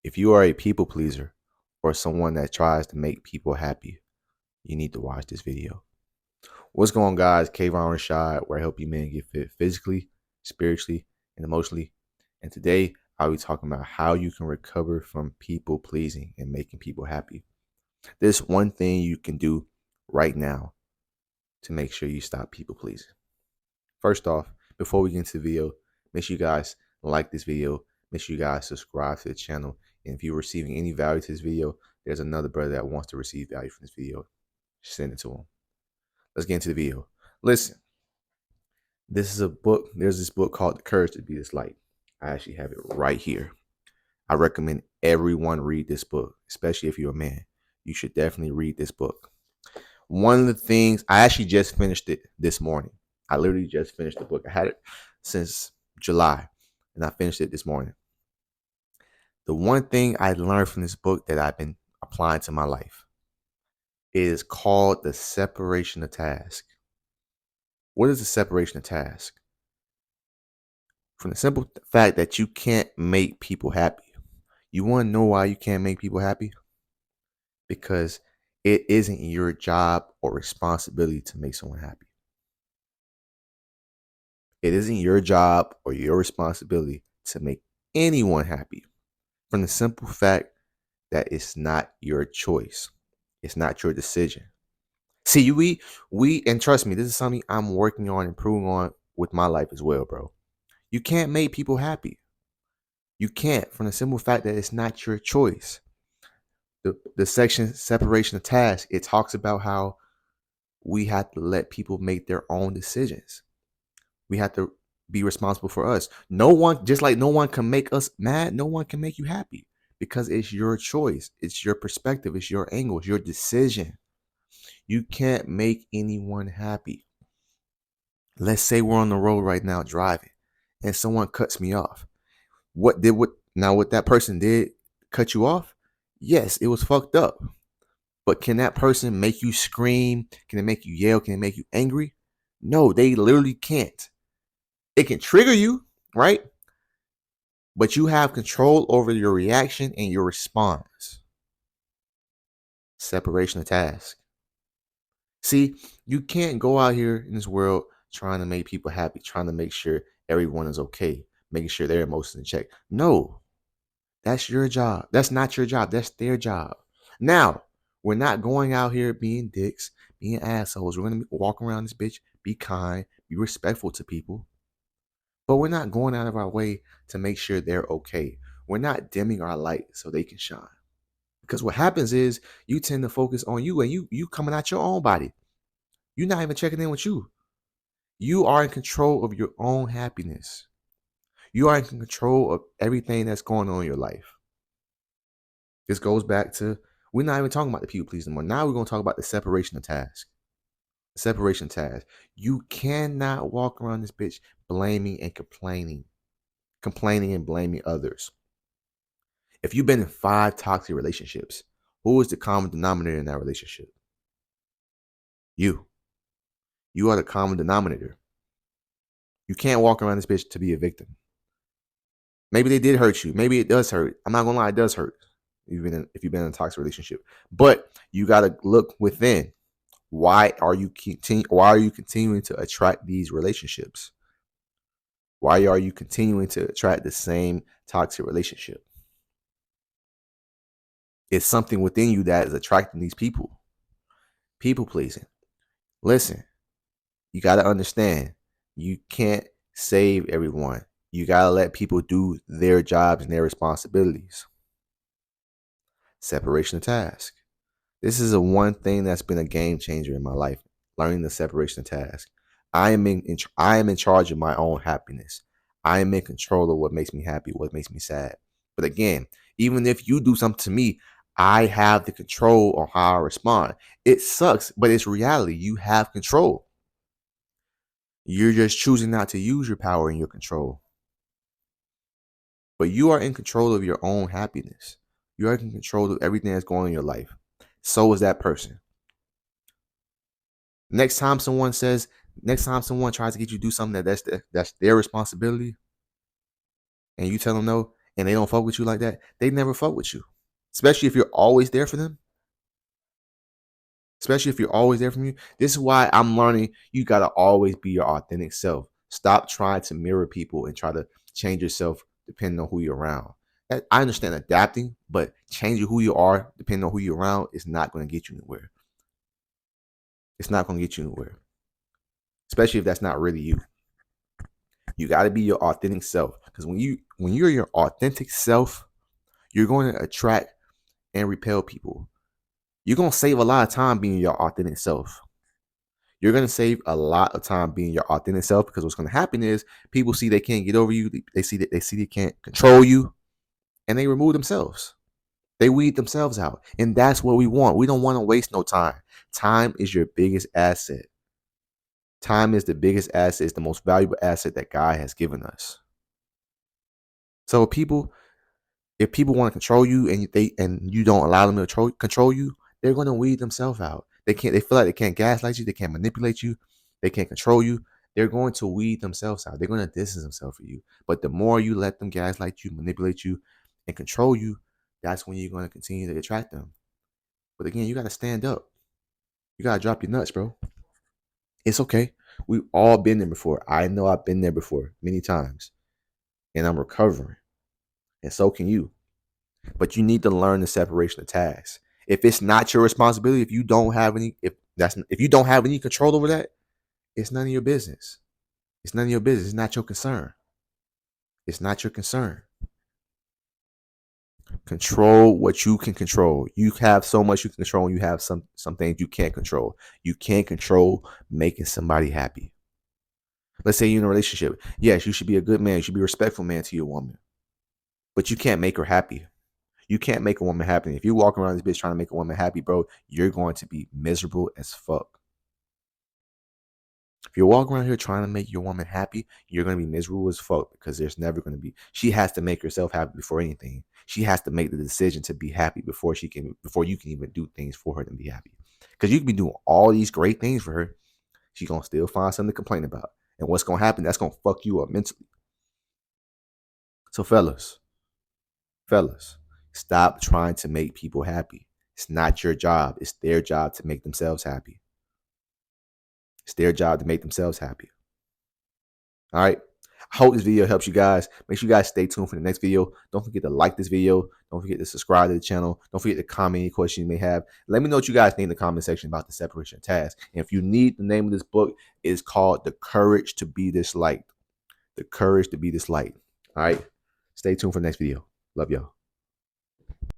If you are a people pleaser or someone that tries to make people happy, you need to watch this video. What's going on, guys? Kayvon Rashad, where I help you men get fit physically, spiritually, and emotionally. And today, I'll be talking about how you can recover from people pleasing and making people happy. There's one thing you can do right now to make sure you stop people pleasing. First off, before we get into the video, make sure you guys like this video. Make sure you guys subscribe to the channel. And if you're receiving any value to this video, there's another brother that wants to receive value from this video. Send it to him. Let's get into the video. Listen, this is a book. There's this book called The Courage to Be This Light. I actually have it right here. I recommend everyone read this book, especially if you're a man. You should definitely read this book. One of the things, I actually just finished it this morning. I literally just finished the book. I had it since July, and I finished it this morning. The one thing I learned from this book that I've been applying to my life is called the separation of task. What is the separation of task? From the simple fact that you can't make people happy. You want to know why you can't make people happy? Because it isn't your job or responsibility to make someone happy. It isn't your job or your responsibility to make anyone happy. From the simple fact that it's not your choice. It's not your decision. See, we and trust me, this is something I'm working on, improving on with my life as well, bro. You can't make people happy. You can't, from the simple fact that it's not your choice. The section separation of tasks, it talks about how we have to let people make their own decisions. We have to be responsible for us. No one, just like no one can make us mad, no one can make you happy because it's your choice. It's your perspective. It's your angle. It's your decision. You can't make anyone happy. Let's say we're on the road right now driving and someone cuts me off. What that person did cut you off? Yes, it was fucked up. But can that person make you scream? Can it make you yell? Can it make you angry? No, they literally can't. It can trigger you, right? But you have control over your reaction and your response. Separation of task. See, you can't go out here in this world trying to make people happy, trying to make sure everyone is okay, making sure their emotions in check. No, that's your job. That's not your job. That's their job. Now, we're not going out here being dicks, being assholes. We're going to walk around this bitch, be kind, be respectful to people. But we're not going out of our way to make sure they're okay. We're not dimming our light so they can shine. Because what happens is you tend to focus on you and you coming out your own body. You're not even checking in with you. You are in control of your own happiness. You are in control of everything that's going on in your life. This goes back to, we're not even talking about the people pleasing anymore. Now we're going to talk about the separation of tasks. Separation of tasks. You cannot walk around this bitch blaming and complaining and blaming others. If you've been in 5 toxic relationships, who is the common denominator in that relationship? You. You are the common denominator. You can't walk around this bitch to be a victim. Maybe they did hurt you. Maybe it does hurt. I'm not gonna lie, it does hurt if you've been in a toxic relationship. But you gotta look within. Why are you continuing to attract these relationships? Why are you continuing to attract the same toxic relationship? It's something within you that is attracting these people. People pleasing. Listen, you got to understand, you can't save everyone. You got to let people do their jobs and their responsibilities. Separation of task. This is one thing that's been a game changer in my life, learning the separation of task. I am in charge of my own happiness. I am in control of what makes me happy, what makes me sad. But again, even if you do something to me, I have the control on how I respond. It sucks, but it's reality. You have control. You're just choosing not to use your power and your control. But you are in control of your own happiness. You are in control of everything that's going on in your life. So is that person. Next time someone tries to get you to do something that's their responsibility, and you tell them no, and they don't fuck with you like that, they never fuck with you. Especially if you're always there for them. Especially if you're always there for you. This is why I'm learning you gotta always be your authentic self. Stop trying to mirror people and try to change yourself depending on who you're around. I understand adapting, but changing who you are depending on who you're around is not going to get you anywhere. It's not going to get you anywhere, especially if that's not really you. You got to be your authentic self, because when you're your authentic self, you're going to attract and repel people. You're going to save a lot of time being your authentic self. You're going to save a lot of time being your authentic self, because what's going to happen is people see they can't get over you. They see they can't control you, and they remove themselves. They weed themselves out. And that's what we want. We don't want to waste no time. Time is your biggest asset. Time is the biggest asset. It's the most valuable asset that God has given us. So if people want to control you and you don't allow them to control you, they're going to weed themselves out. They feel like they can't gaslight you, they can't manipulate you, they can't control you. They're going to weed themselves out. They're going to distance themselves from you. But the more you let them gaslight you, manipulate you, and control you, that's when you're going to continue to attract them. But again, you got to stand up. You got to drop your nuts, bro. It's okay. We've all been there before. I know I've been there before many times, and I'm recovering. And so can you. But you need to learn the separation of tasks. If it's not your responsibility, if you don't have any control over that, it's none of your business. It's none of your business. It's not your concern. It's not your concern. Control what you can control. You have so much you can control, and you have some things you can't control. You can't control making somebody happy. Let's say you're in a relationship. Yes, you should be a good man. You should be a respectful man to your woman. But you can't make her happy. You can't make a woman happy. If you walk around this bitch trying to make a woman happy, bro, you're going to be miserable as fuck. If you're walking around here trying to make your woman happy, you're going to be miserable as fuck, because there's never going to be. She has to make herself happy before anything. She has to make the decision to be happy before you can even do things for her to be happy. Because you can be doing all these great things for her, she's going to still find something to complain about. And what's going to happen? That's going to fuck you up mentally. So fellas, stop trying to make people happy. It's not your job. It's their job to make themselves happy. It's their job to make themselves happy. All right. I hope this video helps you guys. Make sure you guys stay tuned for the next video. Don't forget to like this video. Don't forget to subscribe to the channel. Don't forget to comment any questions you may have. Let me know what you guys think in the comment section about the separation of tasks. And if you need, the name of this book is called The Courage to Be This Light. The Courage to Be This Light. All right. Stay tuned for the next video. Love y'all.